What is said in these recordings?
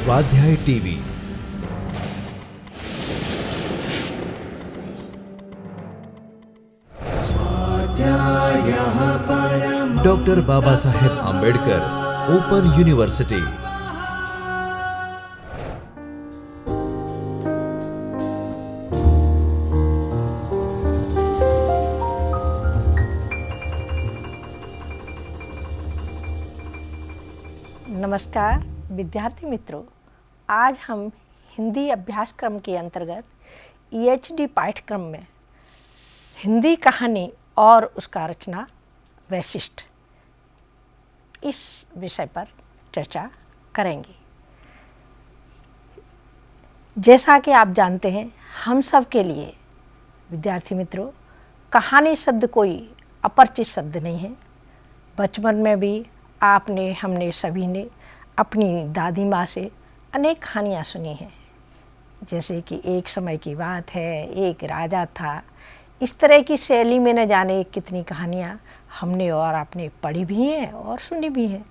स्वाध्याय TV. Doctor Baba Saheb Ambedkar open university. नमस्कार विद्यार्थी मित्रों, आज हम हिंदी अभ्यासक्रम के अंतर्गत EHD पाठ्यक्रम में हिंदी कहानी और उसका रचना वैशिष्ट इस विषय पर चर्चा करेंगे। जैसा कि आप जानते हैं, हम सब के लिए विद्यार्थी मित्रों कहानी शब्द कोई अपरिचित शब्द नहीं है। बचपन में भी हमने सभी ने अपनी दादी माँ से अनेक कहानियाँ सुनी हैं, जैसे कि एक समय की बात है, एक राजा था। इस तरह की शैली में न जाने कितनी कहानियाँ हमने और आपने पढ़ी भी हैं और सुनी भी हैं।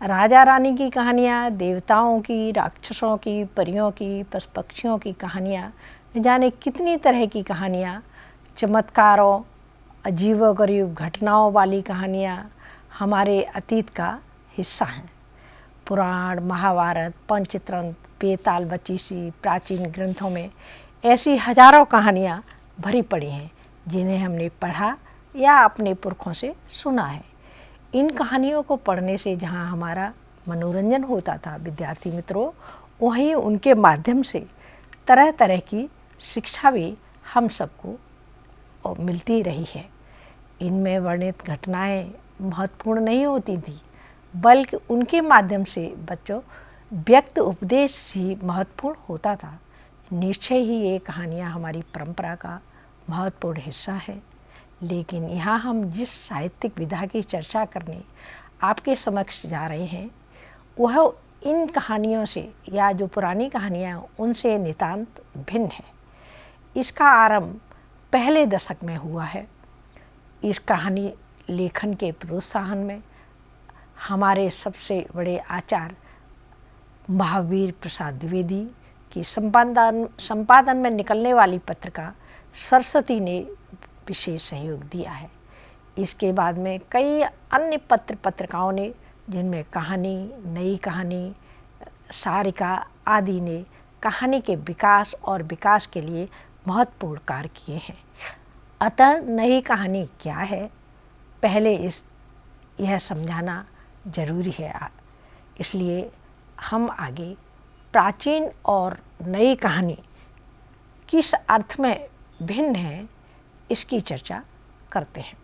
राजा रानी की कहानियाँ, देवताओं की, राक्षसों की, परियों की, पशु पक्षियों की कहानियाँ, न जाने कितनी तरह की कहानियाँ, चमत्कारों, अजीबोगरीब घटनाओं वाली कहानियाँ हमारे अतीत का हिस्सा हैं। पुराण, महाभारत, पंचतंत्र, बेताल बचीसी प्राचीन ग्रंथों में ऐसी हजारों कहानियाँ भरी पड़ी हैं जिन्हें हमने पढ़ा या अपने पुरखों से सुना है। इन कहानियों को पढ़ने से जहाँ हमारा मनोरंजन होता था विद्यार्थी मित्रों, वहीं उनके माध्यम से तरह तरह की शिक्षा भी हम सबको मिलती रही है। इनमें वर्णित घटनाएं महत्वपूर्ण नहीं होती थी, बल्कि उनके माध्यम से बच्चों व्यक्त उपदेश ही महत्वपूर्ण होता था। निश्चय ही ये कहानियाँ हमारी परंपरा का महत्वपूर्ण हिस्सा है। लेकिन यहाँ हम जिस साहित्यिक विधा की चर्चा करने आपके समक्ष जा रहे हैं, वह इन कहानियों से या जो पुरानी कहानियाँ उनसे नितांत भिन्न है। इसका आरंभ पहले दशक में हुआ है। इस कहानी लेखन के प्रोत्साहन में हमारे सबसे बड़े आचार्य महावीर प्रसाद द्विवेदी की संपादन में निकलने वाली पत्रिका सरस्वती ने विशेष सहयोग दिया है। इसके बाद में कई अन्य पत्रिकाओं ने, जिनमें कहानी, नई कहानी, सारिका आदि ने कहानी के विकास और विकास के लिए महत्वपूर्ण कार्य किए हैं। अतः नई कहानी क्या है, पहले यह समझाना जरूरी है। इसलिए हम आगे प्राचीन और नई कहानी किस अर्थ में भिन्न है, इसकी चर्चा करते हैं।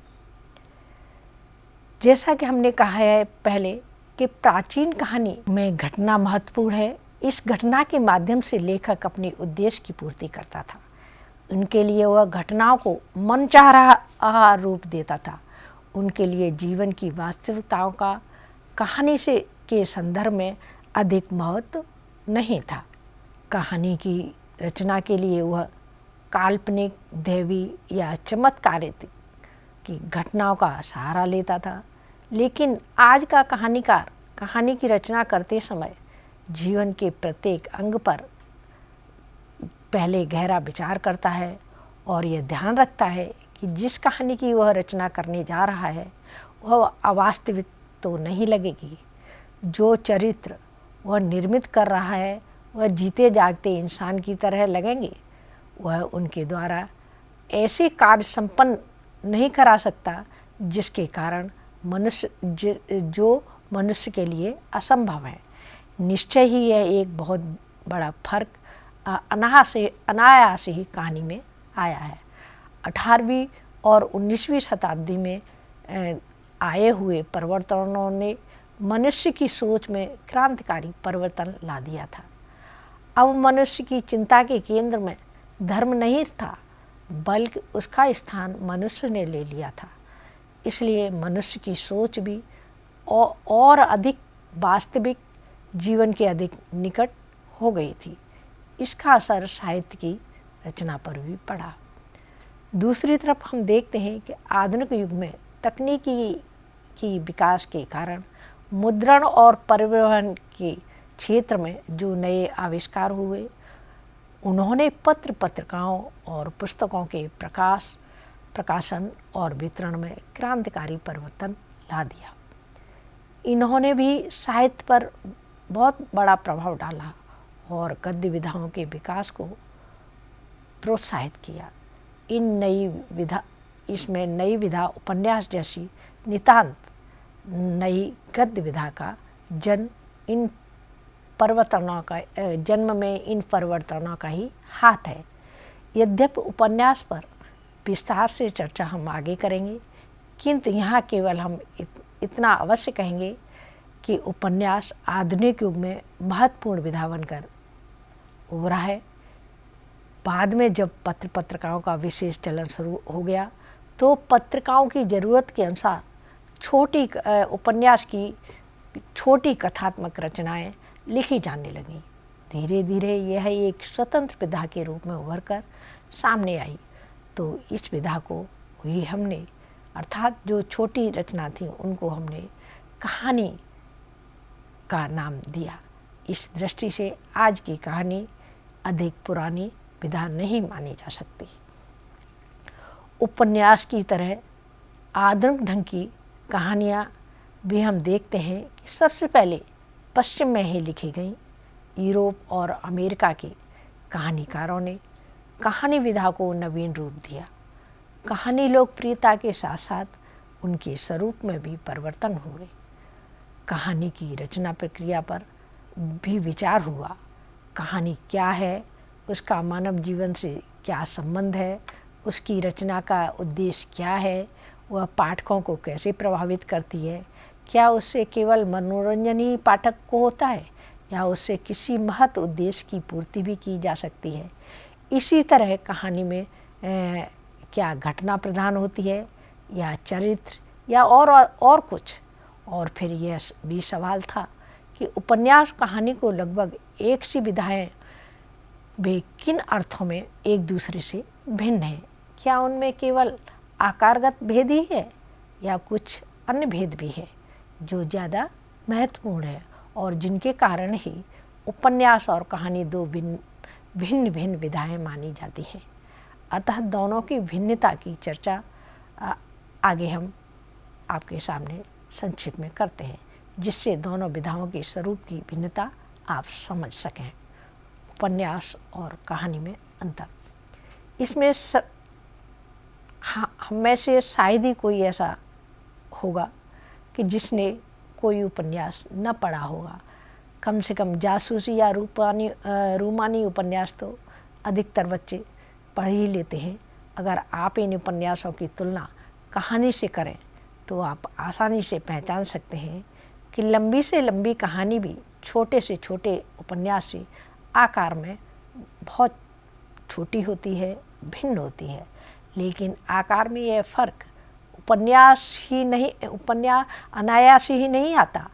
जैसा कि हमने कहा है पहले कि प्राचीन कहानी में घटना महत्वपूर्ण है। इस घटना के माध्यम से लेखक अपने उद्देश्य की पूर्ति करता था। उनके लिए वह घटनाओं को मनचाहा रूप देता था। उनके लिए जीवन की वास्तविकताओं का कहानी के संदर्भ में अधिक महत्व नहीं था। कहानी की रचना के लिए वह काल्पनिक, दैवी या चमत्कारिक की घटनाओं का सहारा लेता था। लेकिन आज का कहानीकार कहानी की रचना करते समय जीवन के प्रत्येक अंग पर पहले गहरा विचार करता है और यह ध्यान रखता है कि जिस कहानी की वह रचना करने जा रहा है वह अवास्तविक तो नहीं लगेगी। जो चरित्र वह निर्मित कर रहा है वह जीते जागते इंसान की तरह लगेंगे। वह उनके द्वारा ऐसे कार्य संपन्न नहीं करा सकता जिसके कारण जो मनुष्य के लिए असंभव है। निश्चय ही यह एक बहुत बड़ा फर्क अनायास ही कहानी में आया है। 18वीं और 19वीं शताब्दी में आए हुए परिवर्तनों ने मनुष्य की सोच में क्रांतिकारी परिवर्तन ला दिया था। अब मनुष्य की चिंता के केंद्र में धर्म नहीं था, बल्कि उसका स्थान मनुष्य ने ले लिया था। इसलिए मनुष्य की सोच भी और अधिक वास्तविक जीवन के अधिक निकट हो गई थी। इसका असर साहित्य की रचना पर भी पड़ा। दूसरी तरफ हम देखते हैं कि आधुनिक युग में तकनीकी की विकास के कारण मुद्रण और परिवहन की क्षेत्र में जो नए आविष्कार हुए, उन्होंने पत्र पत्रिकाओं और पुस्तकों के प्रकाशन और वितरण में क्रांतिकारी परिवर्तन ला दिया। इन्होंने भी साहित्य पर बहुत बड़ा प्रभाव डाला और गद्य विधाओं के विकास को प्रोत्साहित किया। इसमें नई विधा उपन्यास जैसी नितांत नई गद्य विधा का जन्म इन परिवर्तनों का ही हाथ है। यद्यपि उपन्यास पर विस्तार से चर्चा हम आगे करेंगे, किंतु यहाँ केवल हम इतना अवश्य कहेंगे कि उपन्यास आधुनिक युग में महत्वपूर्ण विधा बनकर उभरा है। बाद में जब पत्र पत्रिकाओं का विशेष चलन शुरू हो गया तो पत्रिकाओं की ज़रूरत के अनुसार उपन्यास की छोटी कथात्मक रचनाएं लिखी जाने लगीं। धीरे धीरे यह एक स्वतंत्र विधा के रूप में उभर कर सामने आई। तो इस विधा को ही हमने, अर्थात जो छोटी रचना थी, उनको हमने कहानी का नाम दिया। इस दृष्टि से आज की कहानी अधिक पुरानी विधा नहीं मानी जा सकती। उपन्यास की तरह आधुनिक ढंग की कहानियाँ भी हम देखते हैं कि सबसे पहले पश्चिम में ही लिखी गई। यूरोप और अमेरिका के कहानीकारों ने कहानी विधा को नवीन रूप दिया। कहानी लोकप्रियता के साथ साथ उनके स्वरूप में भी परिवर्तन हुए। कहानी की रचना प्रक्रिया पर भी विचार हुआ। कहानी क्या है, उसका मानव जीवन से क्या संबंध है, उसकी रचना का उद्देश्य क्या है, वह पाठकों को कैसे प्रभावित करती है, क्या उससे केवल मनोरंजन ही पाठक को होता है या उससे किसी महत्व उद्देश्य की पूर्ति भी की जा सकती है। इसी तरह कहानी में क्या घटना प्रधान होती है या चरित्र या और कुछ। और फिर यह भी सवाल था कि उपन्यास कहानी को लगभग एक सी विधाएं वे किन अर्थों में एक दूसरे से भिन्न हैं। क्या उनमें केवल आकारगत भेद ही है या कुछ अन्य भेद भी है जो ज़्यादा महत्वपूर्ण है और जिनके कारण ही उपन्यास और कहानी दो भिन्न भिन्न विधाएं मानी जाती हैं। अतः दोनों की भिन्नता की चर्चा आगे हम आपके सामने संक्षिप्त में करते हैं, जिससे दोनों विधाओं के स्वरूप की भिन्नता आप समझ सकें। उपन्यास और कहानी में अंतर। इसमें हम में से शायद ही कोई ऐसा होगा कि जिसने कोई उपन्यास न पढ़ा होगा। कम से कम जासूसी या रूमानी उपन्यास तो अधिकतर बच्चे पढ़ ही लेते हैं। अगर आप इन उपन्यासों की तुलना कहानी से करें तो आप आसानी से पहचान सकते हैं कि लंबी से लंबी कहानी भी छोटे से छोटे उपन्यास से आकार में बहुत छोटी होती है, भिन्न होती है। लेकिन आकार में यह फ़र्क उपन्यास अनायास ही नहीं आता,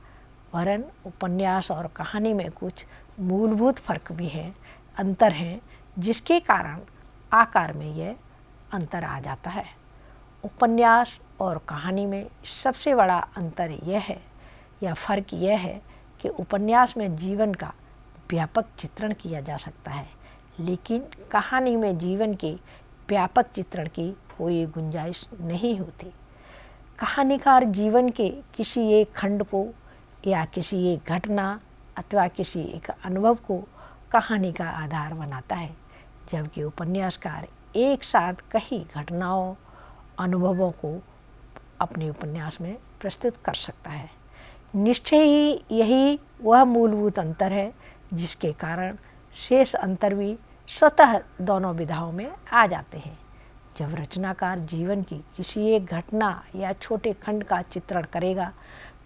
वरन उपन्यास और कहानी में कुछ मूलभूत फ़र्क भी हैं, अंतर हैं, जिसके कारण आकार में यह अंतर आ जाता है। उपन्यास और कहानी में सबसे बड़ा अंतर यह है या फ़र्क यह है कि उपन्यास में जीवन का व्यापक चित्रण किया जा सकता है, लेकिन कहानी में जीवन के व्यापक चित्रण की कोई गुंजाइश नहीं होती। कहानीकार जीवन के किसी एक खंड को या किसी एक घटना अथवा किसी एक अनुभव को कहानी का आधार बनाता है, जबकि उपन्यासकार एक साथ कई घटनाओं अनुभवों को अपने उपन्यास में प्रस्तुत कर सकता है। निश्चय ही यही वह मूलभूत अंतर है जिसके कारण शेष अंतर भी स्वतः दोनों विधाओं में आ जाते हैं। जब रचनाकार जीवन की किसी एक घटना या छोटे खंड का चित्रण करेगा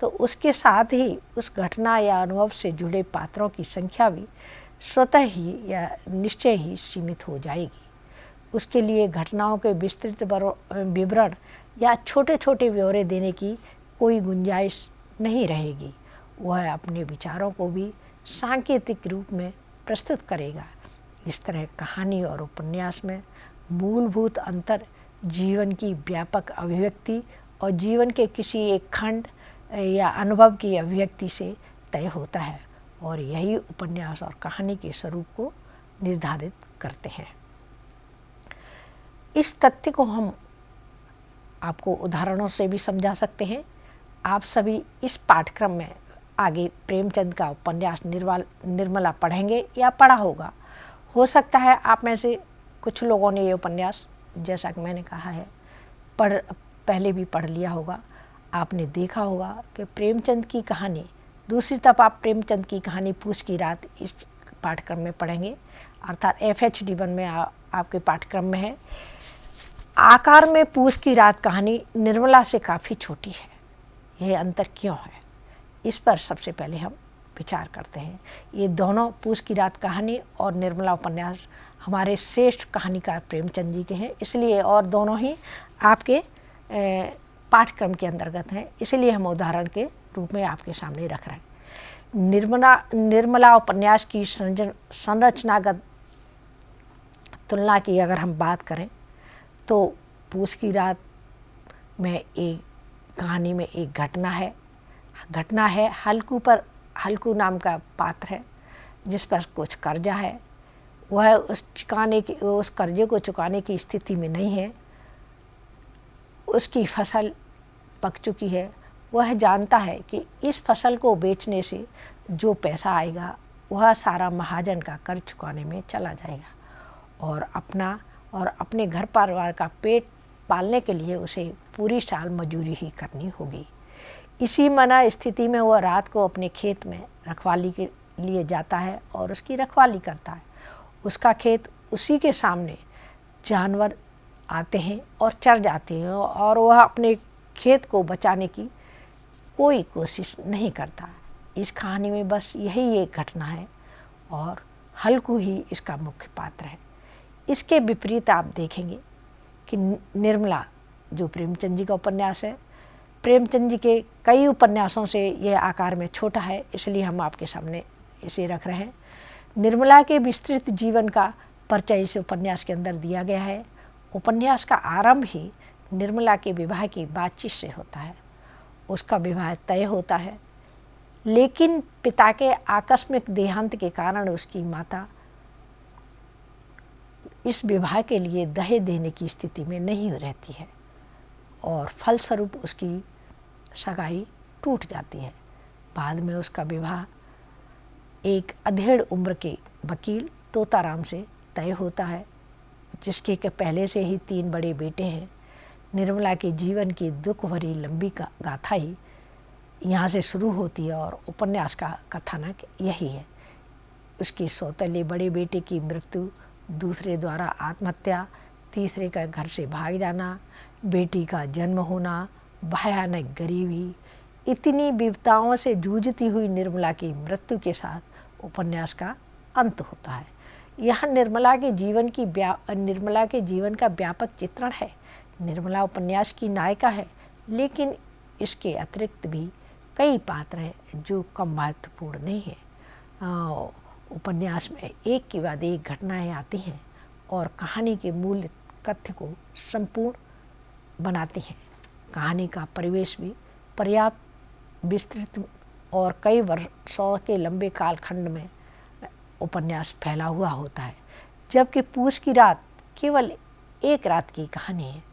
तो उसके साथ ही उस घटना या अनुभव से जुड़े पात्रों की संख्या भी स्वतः ही या निश्चय ही सीमित हो जाएगी। उसके लिए घटनाओं के विस्तृत विवरण या छोटे छोटे ब्यौरे देने की कोई गुंजाइश नहीं रहेगी। वह अपने विचारों को भी सांकेतिक रूप में प्रस्तुत करेगा। इस तरह कहानी और उपन्यास में मूलभूत अंतर जीवन की व्यापक अभिव्यक्ति और जीवन के किसी एक खंड या अनुभव की अभिव्यक्ति से तय होता है और यही उपन्यास और कहानी के स्वरूप को निर्धारित करते हैं। इस तथ्य को हम आपको उदाहरणों से भी समझा सकते हैं। आप सभी इस पाठ्यक्रम में आगे प्रेमचंद का उपन्यास निर्मला पढ़ेंगे या पढ़ा होगा। हो सकता है आप में से कुछ लोगों ने ये उपन्यास, जैसा कि मैंने कहा है, पहले भी पढ़ लिया होगा। आपने देखा होगा कि प्रेमचंद की कहानी, दूसरी तरफ आप प्रेमचंद की कहानी पूस की रात इस पाठ्यक्रम में पढ़ेंगे, अर्थात FHD1 में आपके पाठ्यक्रम में है। आकार में पूस की रात कहानी निर्मला से काफ़ी छोटी है। यह अंतर क्यों है, इस पर सबसे पहले हम विचार करते हैं। ये दोनों पूस की रात कहानी और निर्मला उपन्यास हमारे श्रेष्ठ कहानीकार प्रेमचंद जी के हैं, इसलिए, और दोनों ही आपके पाठ्यक्रम के अंतर्गत हैं, इसलिए हम उदाहरण के रूप में आपके सामने रख रहे हैं। निर्मला उपन्यास की संरचनागत तुलना की अगर हम बात करें तो पूस की रात में एक कहानी में एक घटना है। हल्कू नाम का पात्र है जिस पर कुछ कर्जा है। वह उस कर्जे को चुकाने की स्थिति में नहीं है। उसकी फसल पक चुकी है। वह जानता है कि इस फसल को बेचने से जो पैसा आएगा वह सारा महाजन का कर्ज चुकाने में चला जाएगा और अपने घर परिवार का पेट पालने के लिए उसे पूरी साल मजूरी ही करनी होगी। इसी मना स्थिति में वह रात को अपने खेत में रखवाली के लिए जाता है और उसकी रखवाली करता है। उसका खेत, उसी के सामने जानवर आते हैं और चर जाते हैं और वह अपने खेत को बचाने की कोई कोशिश नहीं करता। इस कहानी में बस यही एक घटना है और हल्कू ही इसका मुख्य पात्र है। इसके विपरीत आप देखेंगे कि निर्मला, जो प्रेमचंद जी का उपन्यास है, प्रेमचंद जी के कई उपन्यासों से यह आकार में छोटा है, इसलिए हम आपके सामने इसे रख रहे हैं। निर्मला के विस्तृत जीवन का परिचय इस उपन्यास के अंदर दिया गया है। उपन्यास का आरंभ ही निर्मला के विवाह की बातचीत से होता है। उसका विवाह तय होता है, लेकिन पिता के आकस्मिक देहांत के कारण उसकी माता इस विवाह के लिए दहेज देने की स्थिति में नहीं रहती है और फलस्वरूप उसकी सगाई टूट जाती है। बाद में उसका विवाह एक अधेड़ उम्र के वकील तोताराम से तय होता है, जिसके के पहले से ही 3 बड़े बेटे हैं। निर्मला के जीवन की दुख भरी लंबी गाथा ही यहाँ से शुरू होती है और उपन्यास का कथानक यही है। उसकी सौतेले बड़े बेटे की मृत्यु, दूसरे द्वारा आत्महत्या, तीसरे का घर से भाग जाना, बेटी का जन्म होना, भयानक गरीबी, इतनी विपदाओं से जूझती हुई निर्मला की मृत्यु के साथ उपन्यास का अंत होता है। यहाँ निर्मला के जीवन का व्यापक चित्रण है। निर्मला उपन्यास की नायिका है, लेकिन इसके अतिरिक्त भी कई पात्र हैं जो कम महत्वपूर्ण नहीं है। उपन्यास में एक के बाद एक घटनाएं आती हैं और कहानी के मूल तथ्य को संपूर्ण बनाती हैं। कहानी का परिवेश भी पर्याप्त विस्तृत और कई वर्षों के लंबे कालखंड में उपन्यास फैला हुआ होता है, जबकि पूस की रात केवल एक रात की कहानी है।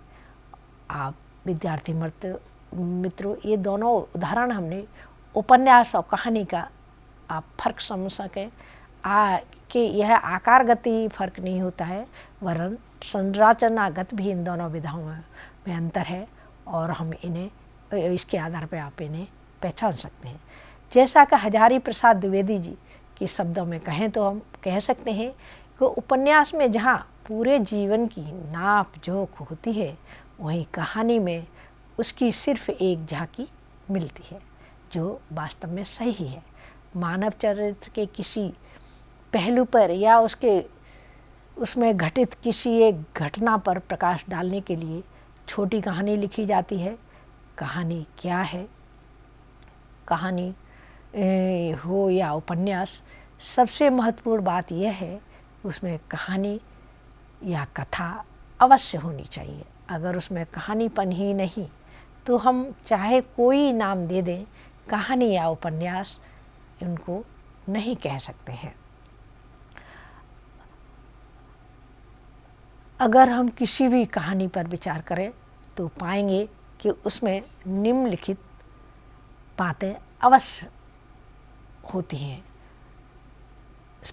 आप विद्यार्थी मित्रों, ये दोनों उदाहरण हमने उपन्यास और कहानी का आप फर्क समझ सकें कि यह आकारगति फर्क नहीं होता है, वरन संरचनागत भी इन दोनों विधाओं में अंतर है और हम इन्हें इसके आधार पर आप इन्हें पहचान सकते हैं। जैसा कि हजारी प्रसाद द्विवेदी जी के शब्दों में कहें तो हम कह सकते हैं कि उपन्यास में जहाँ पूरे जीवन की नाप जोख होती है, वहीं कहानी में उसकी सिर्फ एक झांकी मिलती है, जो वास्तव में सही है। मानव चरित्र के किसी पहलू पर या उसमें घटित किसी एक घटना पर प्रकाश डालने के लिए छोटी कहानी लिखी जाती है। कहानी क्या है, कहानी हो या उपन्यास, सबसे महत्वपूर्ण बात यह है उसमें कहानी या कथा अवश्य होनी चाहिए। अगर उसमें कहानीपन ही नहीं तो हम चाहे कोई नाम दे दें, कहानी या उपन्यास, उनको नहीं कह सकते हैं। अगर हम किसी भी कहानी पर विचार करें तो पाएंगे कि उसमें निम्नलिखित बातें अवश्य होती हैं।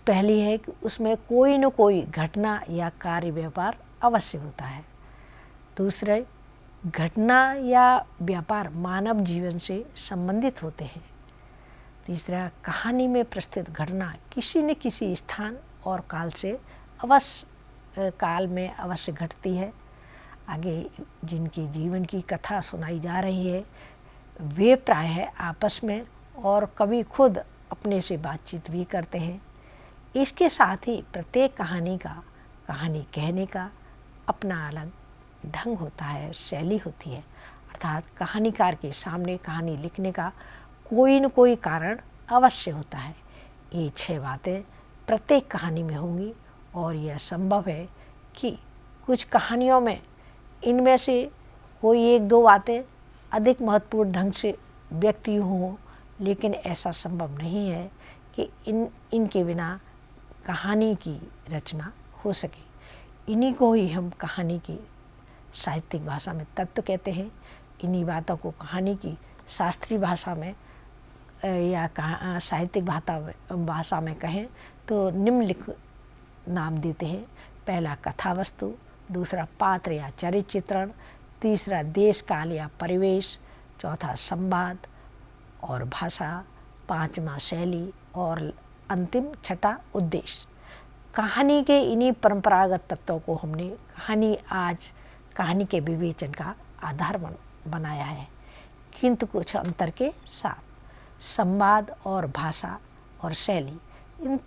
पहली है कि उसमें कोई न कोई घटना या कार्य व्यापार अवश्य होता है। दूसरे, घटना या व्यापार मानव जीवन से संबंधित होते हैं। तीसरा, कहानी में प्रस्तुत घटना किसी न किसी स्थान और काल में अवश्य घटती है। आगे जिनकी जीवन की कथा सुनाई जा रही है वे प्रायः आपस में और कभी खुद अपने से बातचीत भी करते हैं। इसके साथ ही प्रत्येक कहानी का कहानी कहने का अपना अलग ढंग होता है, शैली होती है। अर्थात कहानीकार के सामने कहानी लिखने का कोई न कोई कारण अवश्य होता है। ये 6 बातें प्रत्येक कहानी में होंगी और यह संभव है कि कुछ कहानियों में इनमें से कोई 1-2 बातें अधिक महत्वपूर्ण ढंग से व्यक्त हों, लेकिन ऐसा संभव नहीं है कि इनके बिना कहानी की रचना हो सके। इन्हीं को ही हम कहानी की साहित्यिक भाषा में तत्व कहते हैं। इन्हीं बातों को कहानी की शास्त्रीय भाषा में या साहित्यिक भाषा में कहें तो निम्नलिखित नाम देते हैं। पहला कथा वस्तु, दूसरा पात्र या चरित्र चित्रण, तीसरा देश काल या परिवेश, चौथा संवाद और भाषा, पांचवा शैली और अंतिम छठा उद्देश्य। कहानी के इन्हीं परंपरागत तत्वों को हमने कहानी के विवेचन का आधार बनाया है, किंतु कुछ अंतर के साथ। संवाद और भाषा और शैली, इन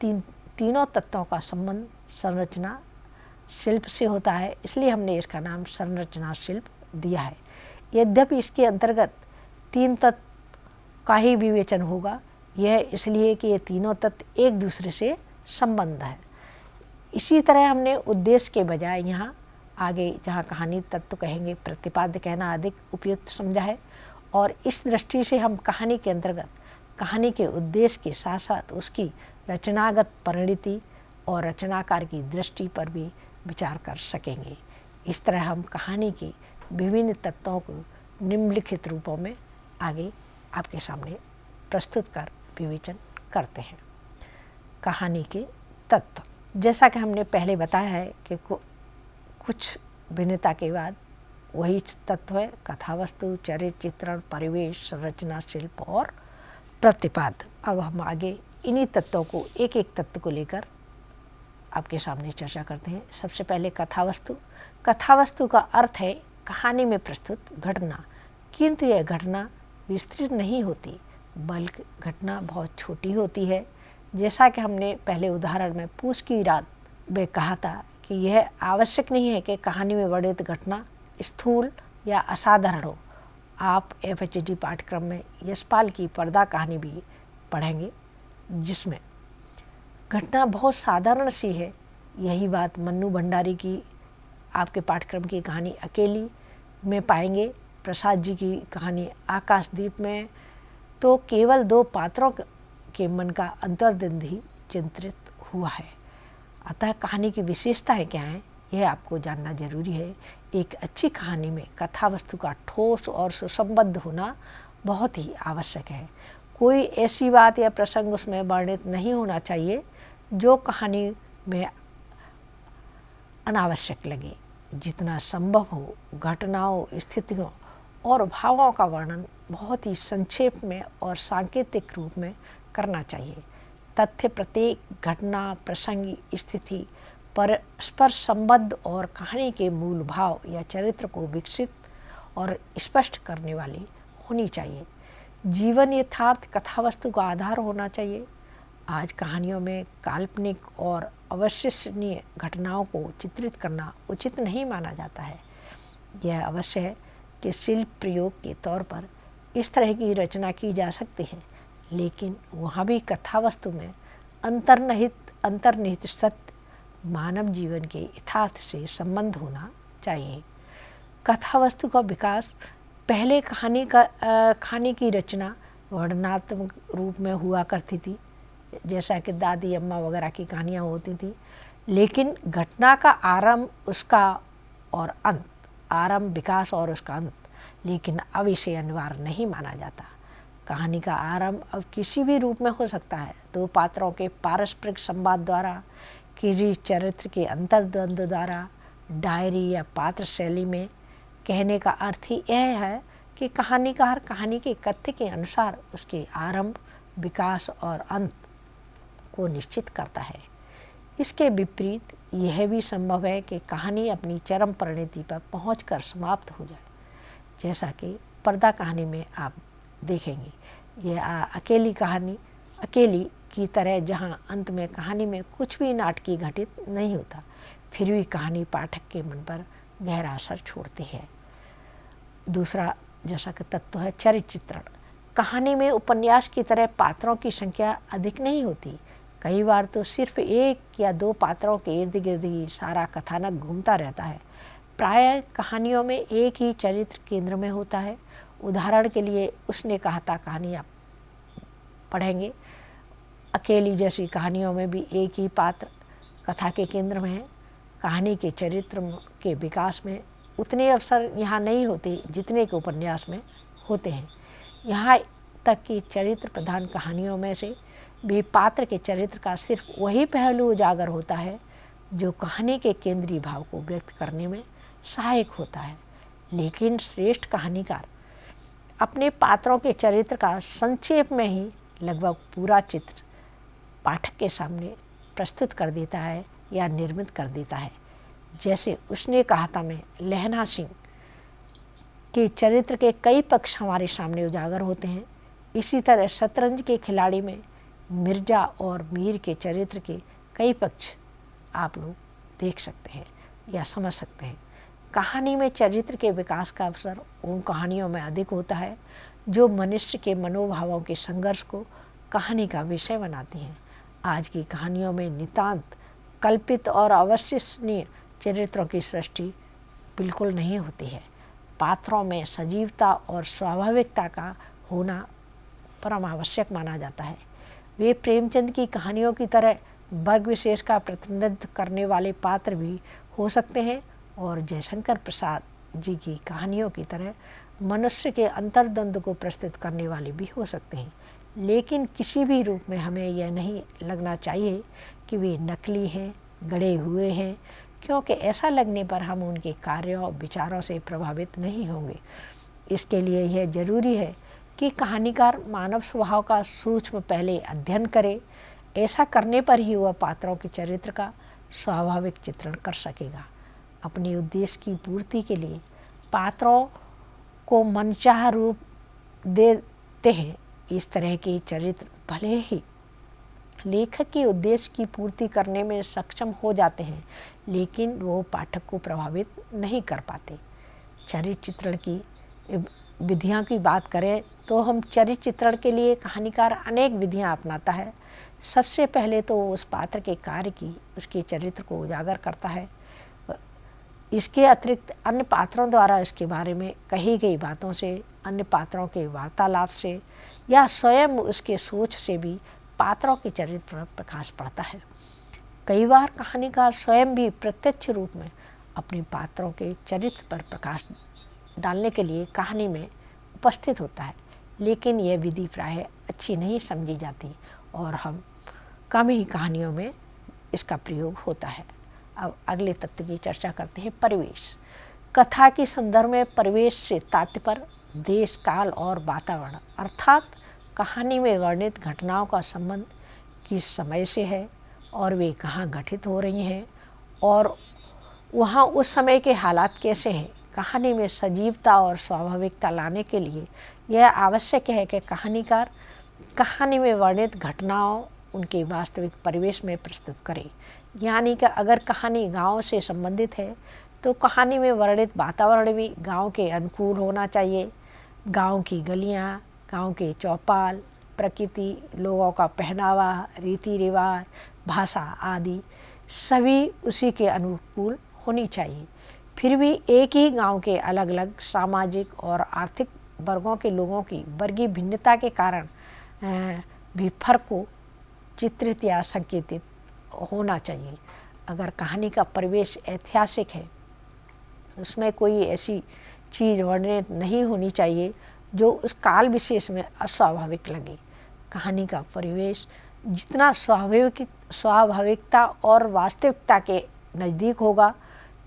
तीनों तत्वों का संबंध संरचना शिल्प से होता है, इसलिए हमने इसका नाम संरचना शिल्प दिया है। यद्यपि इसके अंतर्गत 3 तत्व का ही विवेचन होगा, यह इसलिए कि ये तीनों तत्व एक दूसरे से संबंध है। इसी तरह हमने उद्देश्य के बजाय यहाँ आगे जहाँ कहानी तत्व कहेंगे प्रतिपाद्य कहना अधिक उपयुक्त समझा है। और इस दृष्टि से हम कहानी के अंतर्गत कहानी के उद्देश्य के साथ साथ उसकी रचनागत परिणति और रचनाकार की दृष्टि पर भी विचार कर सकेंगे। इस तरह हम कहानी के विभिन्न तत्वों को निम्नलिखित रूपों में आगे आपके सामने प्रस्तुत कर विवेचन करते हैं। कहानी के तत्व, जैसा कि हमने पहले बताया है कि कुछ भिन्नता के बाद वही तत्व है कथा वस्तु, चरित्र चित्रण, परिवेश, संरचना शिल्प और प्रतिपाद्य। अब हम आगे इन्हीं तत्वों को एक एक तत्व को लेकर आपके सामने चर्चा करते हैं। सबसे पहले कथा वस्तु। कथा वस्तु का अर्थ है कहानी में प्रस्तुत घटना, किंतु यह घटना विस्तृत नहीं होती बल्कि घटना बहुत छोटी होती है। जैसा कि हमने पहले उदाहरण में पूस की रात में कहा था कि यह आवश्यक नहीं है कि कहानी में वर्णित घटना स्थूल या असाधारण हो। आप FHD पाठ्यक्रम में यशपाल की पर्दा कहानी भी पढ़ेंगे जिसमें घटना बहुत साधारण सी है। यही बात मन्नू भंडारी की आपके पाठ्यक्रम की कहानी अकेली में पाएंगे। प्रसाद जी की कहानी आकाशदीप में तो केवल 2 पात्रों के मन का अंतर्द्वंद ही चित्रित हुआ है। अतः कहानी की विशेषताएं क्या हैं यह आपको जानना जरूरी है। एक अच्छी कहानी में कथा वस्तु का ठोस और सुसंबद्ध होना बहुत ही आवश्यक है। कोई ऐसी बात या प्रसंग उसमें वर्णित नहीं होना चाहिए जो कहानी में अनावश्यक लगे। जितना संभव हो घटनाओं, स्थितियों और भावों का वर्णन बहुत ही संक्षेप में और सांकेतिक रूप में करना चाहिए। तथ्य प्रत्येक घटना, प्रसंग, स्थिति परस्पर संबद्ध और कहानी के मूल भाव या चरित्र को विकसित और स्पष्ट करने वाली होनी चाहिए। जीवन यथार्थ कथा वस्तु का आधार होना चाहिए। आज कहानियों में काल्पनिक और अविश्वसनीय घटनाओं को चित्रित करना उचित नहीं माना जाता है। यह अवश्य है कि शिल्प प्रयोग के तौर पर इस तरह की रचना की जा सकती है, लेकिन वहाँ भी कथा वस्तु में अंतर्निहित सत्य मानव जीवन के यथार्थ से संबंध होना चाहिए। कथा वस्तु का विकास पहले कहानी की रचना वर्णनात्मक रूप में हुआ करती थी, जैसा कि दादी अम्मा वगैरह की कहानियाँ होती थी, लेकिन घटना का आरंभ, उसका और अंत, आरंभ, विकास और उसका अंत, लेकिन अब इसे अनिवार्य नहीं माना जाता। कहानी का आरंभ अब किसी भी रूप में हो सकता है, दो पात्रों के पारस्परिक संवाद द्वारा, किसी चरित्र के अंतर्द्वंद द्वारा, डायरी या पात्र शैली में। कहने का अर्थ ही यह है कि कहानीकार कहानी के कथ्य के अनुसार उसके आरंभ, विकास और अंत को निश्चित करता है। इसके विपरीत यह भी संभव है कि कहानी अपनी चरम परिणति पर पहुंचकर समाप्त हो जाए, जैसा कि पर्दा कहानी में आप देखेंगे। यह अकेली कहानी, अकेली की तरह, जहां अंत में कहानी में कुछ भी नाटकीय घटित नहीं होता, फिर भी कहानी पाठक के मन पर गहरा असर छोड़ती है। दूसरा जैसा कि तत्व है चरित्र चित्रण। कहानी में उपन्यास की तरह पात्रों की संख्या अधिक नहीं होती। कई बार तो सिर्फ एक या दो पात्रों के इर्द गिर्द ही सारा कथानक घूमता रहता है। प्रायः कहानियों में एक ही चरित्र केंद्र में होता है। उदाहरण के लिए उसने कहा था कहानी आप पढ़ेंगे। अकेली जैसी कहानियों में भी एक ही पात्र कथा के केंद्र में है। कहानी के चरित्र के विकास में उतने अवसर यहाँ नहीं होते जितने के उपन्यास में होते हैं। यहाँ तक कि चरित्र प्रधान कहानियों में से भी पात्र के चरित्र का सिर्फ वही पहलू उजागर होता है जो कहानी के केंद्रीय भाव को व्यक्त करने में सहायक होता है। लेकिन श्रेष्ठ कहानीकार अपने पात्रों के चरित्र का संक्षेप में ही लगभग पूरा चित्र पाठक के सामने प्रस्तुत कर देता है या निर्मित कर देता है। जैसे उसने कहा था में लहना सिंह के चरित्र के कई पक्ष हमारे सामने उजागर होते हैं। इसी तरह शतरंज के खिलाड़ी में मिर्जा और मीर के चरित्र के कई पक्ष आप लोग देख सकते हैं या समझ सकते हैं। कहानी में चरित्र के विकास का अवसर उन कहानियों में अधिक होता है जो मनुष्य के मनोभावों के संघर्ष को कहानी का विषय बनाती हैं। आज की कहानियों में नितांत कल्पित और अविश्वसनीय चरित्रों की सृष्टि बिल्कुल नहीं होती है। पात्रों में सजीवता और स्वाभाविकता का होना परम आवश्यक माना जाता है। वे प्रेमचंद की कहानियों की तरह वर्ग विशेष का प्रतिनिधित्व करने वाले पात्र भी हो सकते हैं और जयशंकर प्रसाद जी की कहानियों की तरह मनुष्य के अंतर्द्वंद को प्रस्तुत करने वाले भी हो सकते हैं। लेकिन किसी भी रूप में हमें यह नहीं लगना चाहिए कि वे नकली हैं, गढ़े हुए हैं, क्योंकि ऐसा लगने पर हम उनके कार्यों और विचारों से प्रभावित नहीं होंगे। इसके लिए यह जरूरी है कि कहानीकार मानव स्वभाव का सूक्ष्म पहले अध्ययन करे। ऐसा करने पर ही वह पात्रों के चरित्र का स्वाभाविक चित्रण कर सकेगा। अपने उद्देश्य की पूर्ति के लिए पात्रों को मनचाहा रूप देते हैं। इस तरह के चरित्र भले ही लेखक के उद्देश्य की पूर्ति करने में सक्षम हो जाते हैं, लेकिन वो पाठक को प्रभावित नहीं कर पाते। चरित्र चित्रण की विधियां की बात करें तो हम चरित्र चित्रण के लिए कहानीकार अनेक विधियां अपनाता है। सबसे पहले तो उस पात्र के कार्य की, उसके चरित्र को उजागर करता है। इसके अतिरिक्त अन्य पात्रों द्वारा इसके बारे में कही गई बातों से, अन्य पात्रों के वार्तालाप से या स्वयं उसके सोच से भी पात्रों के चरित्र पर प्रकाश पड़ता है। कई बार कहानीकार स्वयं भी प्रत्यक्ष रूप में अपने पात्रों के चरित्र पर प्रकाश डालने के लिए कहानी में उपस्थित होता है, लेकिन यह विधि प्रायः अच्छी नहीं समझी जाती और हम कम ही कहानियों में इसका प्रयोग होता है। अब अगले तत्व की चर्चा करते हैं, परिवेश। कथा के संदर्भ में परिवेश से तात्पर्य देश, काल और वातावरण, अर्थात कहानी में वर्णित घटनाओं का संबंध किस समय से है और वे कहाँ घटित हो रही हैं और वहाँ उस समय के हालात कैसे हैं। कहानी में सजीवता और स्वाभाविकता लाने के लिए यह आवश्यक है कि कहानीकार कहानी में वर्णित घटनाओं उनके वास्तविक परिवेश में प्रस्तुत करे। यानी कि अगर कहानी गांव से संबंधित है तो कहानी में वर्णित वातावरण भी गांव के अनुकूल होना चाहिए। गांव की गलियां, गांव के चौपाल, प्रकृति, लोगों का पहनावा, रीति रिवाज, भाषा आदि सभी उसी के अनुकूल होनी चाहिए। फिर भी एक ही गांव के अलग अलग सामाजिक और आर्थिक वर्गों के लोगों की वर्गीय भिन्नता के कारण भी फर्क को चित्रित या संकेतित होना चाहिए। अगर कहानी का परिवेश ऐतिहासिक है, उसमें कोई ऐसी चीज़ वर्णित नहीं होनी चाहिए जो उस काल विशेष में अस्वाभाविक लगे। कहानी का परिवेश जितना स्वाभाविकता और वास्तविकता के नज़दीक होगा,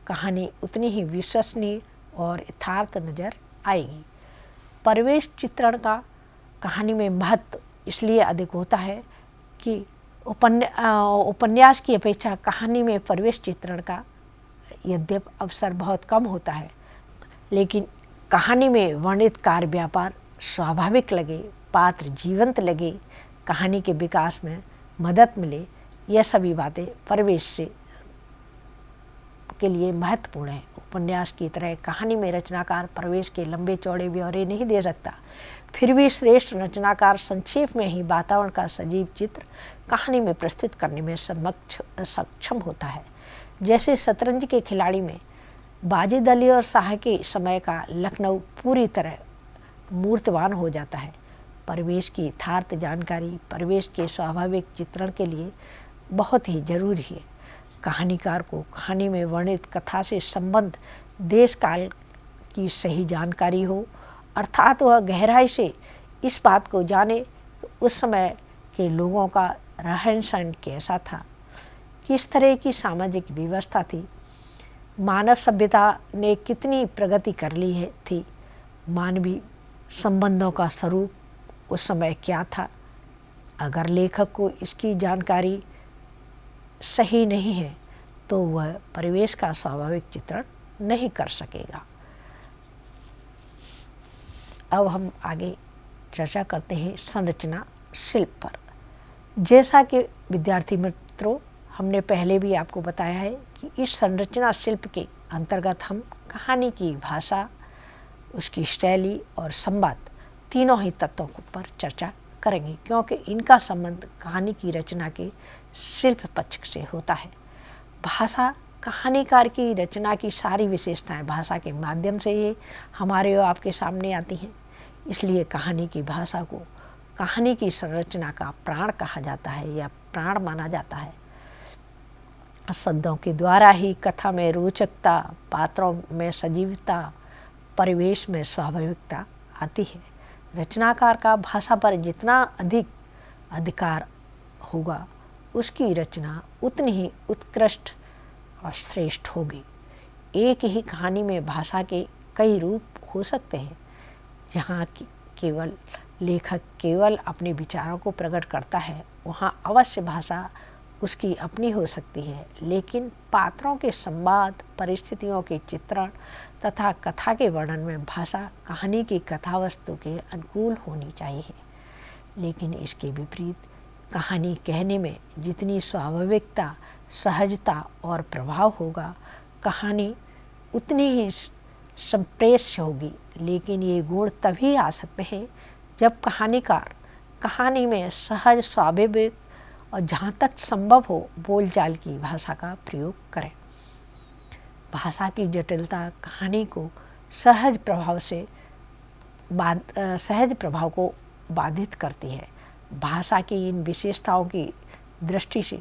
कहानी उतनी ही विश्वसनीय और यथार्थ नज़र आएगी। परिवेश चित्रण का कहानी में महत्व इसलिए अधिक होता है कि उपन्यास की अपेक्षा कहानी में परिवेश चित्रण का यद्यपि अवसर बहुत कम होता है, लेकिन कहानी में वर्णित कार्य व्यापार स्वाभाविक लगे, पात्र जीवंत लगे, कहानी के विकास में मदद मिले, यह सभी बातें परिवेश से के लिए महत्वपूर्ण है। उपन्यास की तरह कहानी में रचनाकार परिवेश के लंबे चौड़े ब्यौरे नहीं दे सकता, फिर भी श्रेष्ठ रचनाकार संक्षेप में ही वातावरण का सजीव चित्र कहानी में प्रस्तुत करने में सक्षम होता है। जैसे शतरंज के खिलाड़ी में वाजिद अली और शाह के समय का लखनऊ पूरी तरह मूर्तवान हो जाता है। परिवेश की यथार्थ जानकारी परिवेश के स्वाभाविक चित्रण के लिए बहुत ही जरूरी है। कहानीकार को कहानी में वर्णित कथा से संबंध देश काल की सही जानकारी हो, अर्थात वह गहराई से इस बात को जाने कि उस समय के लोगों का रहन सहन कैसा था, किस तरह की सामाजिक व्यवस्था थी, मानव सभ्यता ने कितनी प्रगति कर ली थी, मानवीय संबंधों का स्वरूप उस समय क्या था। अगर लेखक को इसकी जानकारी सही नहीं है तो वह परिवेश का स्वाभाविक चित्रण नहीं कर सकेगा। अब हम आगे चर्चा करते हैं संरचना शिल्प पर। जैसा कि विद्यार्थी मित्रों, हमने पहले भी आपको बताया है कि इस संरचना शिल्प के अंतर्गत हम कहानी की भाषा, उसकी शैली और संवाद तीनों ही तत्वों पर चर्चा करेंगे, क्योंकि इनका संबंध कहानी की रचना के शिल्प पक्ष से होता है। भाषा, कहानीकार की रचना की सारी विशेषताएं भाषा के माध्यम से ही हमारे और आपके सामने आती हैं। इसलिए कहानी की भाषा को कहानी की संरचना का प्राण कहा जाता है या प्राण माना जाता है। शब्दों के द्वारा ही कथा में रोचकता, पात्रों में सजीवता, परिवेश में स्वाभाविकता आती है। रचनाकार का भाषा पर जितना अधिक अधिकार होगा, उसकी रचना उतनी ही उत्कृष्ट और श्रेष्ठ होगी। एक ही कहानी में भाषा के कई रूप हो सकते हैं। जहाँ केवल लेखक केवल अपने विचारों को प्रकट करता है, वहाँ अवश्य भाषा उसकी अपनी हो सकती है, लेकिन पात्रों के संवाद, परिस्थितियों के चित्रण तथा कथा के वर्णन में भाषा कहानी की कथा वस्तु के अनुकूल होनी चाहिए। लेकिन इसके विपरीत कहानी कहने में जितनी स्वाभाविकता, सहजता और प्रभाव होगा, कहानी उतनी ही संप्रेष्य होगी। लेकिन ये गुण तभी आ सकते हैं जब कहानीकार कहानी में सहज, स्वाभाविक और जहाँ तक संभव हो बोलचाल की भाषा का प्रयोग करें। भाषा की जटिलता कहानी को सहज प्रभाव को बाधित करती है। भाषा की इन विशेषताओं की दृष्टि से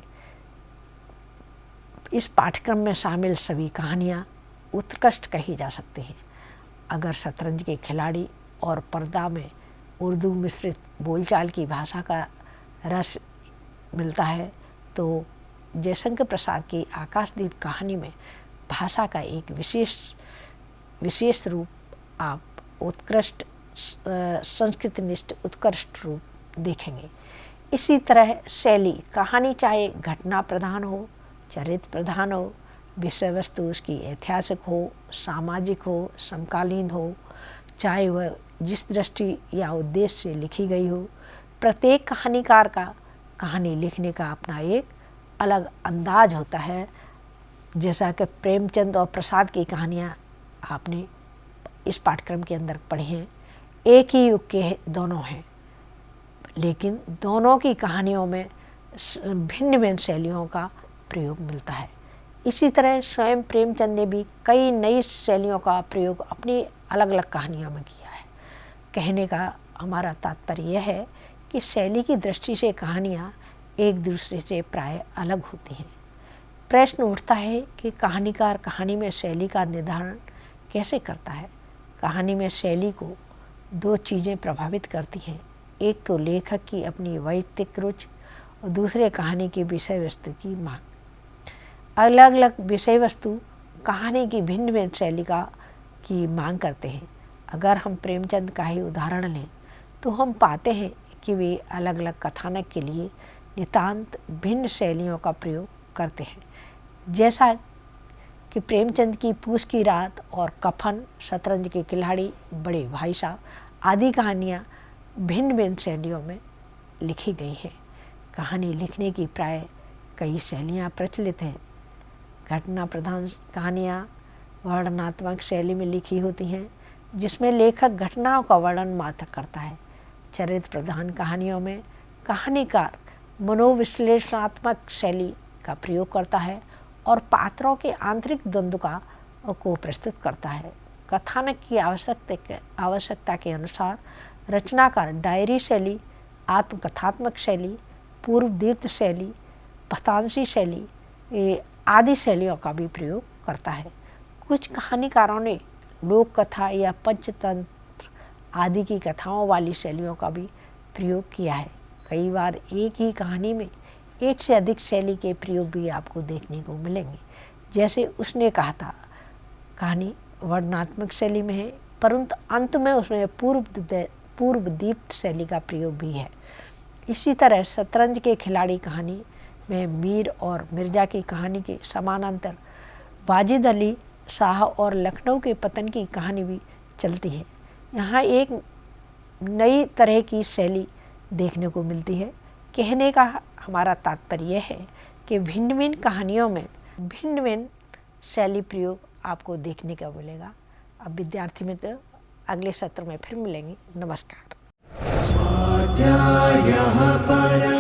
इस पाठ्यक्रम में शामिल सभी कहानियाँ उत्कृष्ट कही जा सकती हैं। अगर शतरंज के खिलाड़ी और पर्दा में उर्दू मिश्रित बोलचाल की भाषा का रस मिलता है, तो जयशंकर प्रसाद की आकाशदीप कहानी में भाषा का एक विशेष रूप आप उत्कृष्ट संस्कृतनिष्ठ उत्कृष्ट रूप देखेंगे। इसी तरह शैली, कहानी चाहे घटना प्रधान हो, चरित्र प्रधान हो, विषय वस्तु उसकी ऐतिहासिक हो, सामाजिक हो, समकालीन हो, चाहे वह जिस दृष्टि या उद्देश्य से लिखी गई हो, प्रत्येक कहानीकार का कहानी लिखने का अपना एक अलग अंदाज होता है। जैसा कि प्रेमचंद और प्रसाद की कहानियाँ आपने इस पाठ्यक्रम के अंदर पढ़ी हैं, एक ही युग के दोनों हैं, लेकिन दोनों की कहानियों में भिन्न भिन्न शैलियों का प्रयोग मिलता है। इसी तरह स्वयं प्रेमचंद ने भी कई नई शैलियों का प्रयोग अपनी अलग अलग कहानियों में किया है। कहने का हमारा तात्पर्य यह है कि शैली की दृष्टि से कहानियाँ एक दूसरे से प्राय अलग होती हैं। प्रश्न उठता है कि कहानीकार कहानी में शैली का निर्धारण कैसे करता है। कहानी में शैली को दो चीज़ें प्रभावित करती हैं, एक तो लेखक की अपनी वैयक्तिक रुचि और दूसरे कहानी की विषय वस्तु की मांग। अलग अलग विषय वस्तु कहानी की भिन्न भिन्न शैली की मांग करते हैं। अगर हम प्रेमचंद का ही उदाहरण लें तो हम पाते हैं कि वे अलग अलग कथानक के लिए नितांत भिन्न शैलियों का प्रयोग करते हैं। जैसा कि प्रेमचंद की पूस की रात और कफन, शतरंज के खिलाड़ी, बड़े भाई साहब आदि कहानियाँ भिन्न भिन्न शैलियों में लिखी गई हैं। कहानी लिखने की प्राय कई शैलियाँ प्रचलित हैं। घटना प्रधान कहानियाँ वर्णनात्मक शैली में लिखी होती हैं, जिसमें लेखक घटनाओं का वर्णन मात्र करता है। चरित्र प्रधान कहानियों में कहानीकार मनोविश्लेषणात्मक शैली का प्रयोग करता है और पात्रों के आंतरिक द्वंद्व को प्रस्तुत करता है। कथानक की आवश्यकता के अनुसार रचनाकार डायरी शैली, आत्मकथात्मक शैली, पूर्वदीप्त शैली, पथांशी शैली आदि शैलियों का भी प्रयोग करता है। कुछ कहानीकारों ने लोक कथा या पंचतंत्र आदि की कथाओं वाली शैलियों का भी प्रयोग किया है। कई बार एक ही कहानी में एक से अधिक शैली के प्रयोग भी आपको देखने को मिलेंगे। जैसे उसने कहा था, कहानी वर्णनात्मक शैली में है, परंतु अंत में उसमें पूर्वदीप्त शैली का प्रयोग भी है। इसी तरह शतरंज के खिलाड़ी कहानी में मीर और मिर्जा की कहानी के समानांतर वाजिद अली शाह और लखनऊ के पतन की कहानी भी चलती है। यहाँ एक नई तरह की शैली देखने को मिलती है। कहने का हमारा तात्पर्य यह है कि भिन्न भिन्न कहानियों में भिन्न भिन्न शैली प्रयोग आपको देखने का मिलेगा। अब विद्यार्थी मित्र अगले सत्र में फिर मिलेंगे। नमस्कार। स्वाध्यायः परः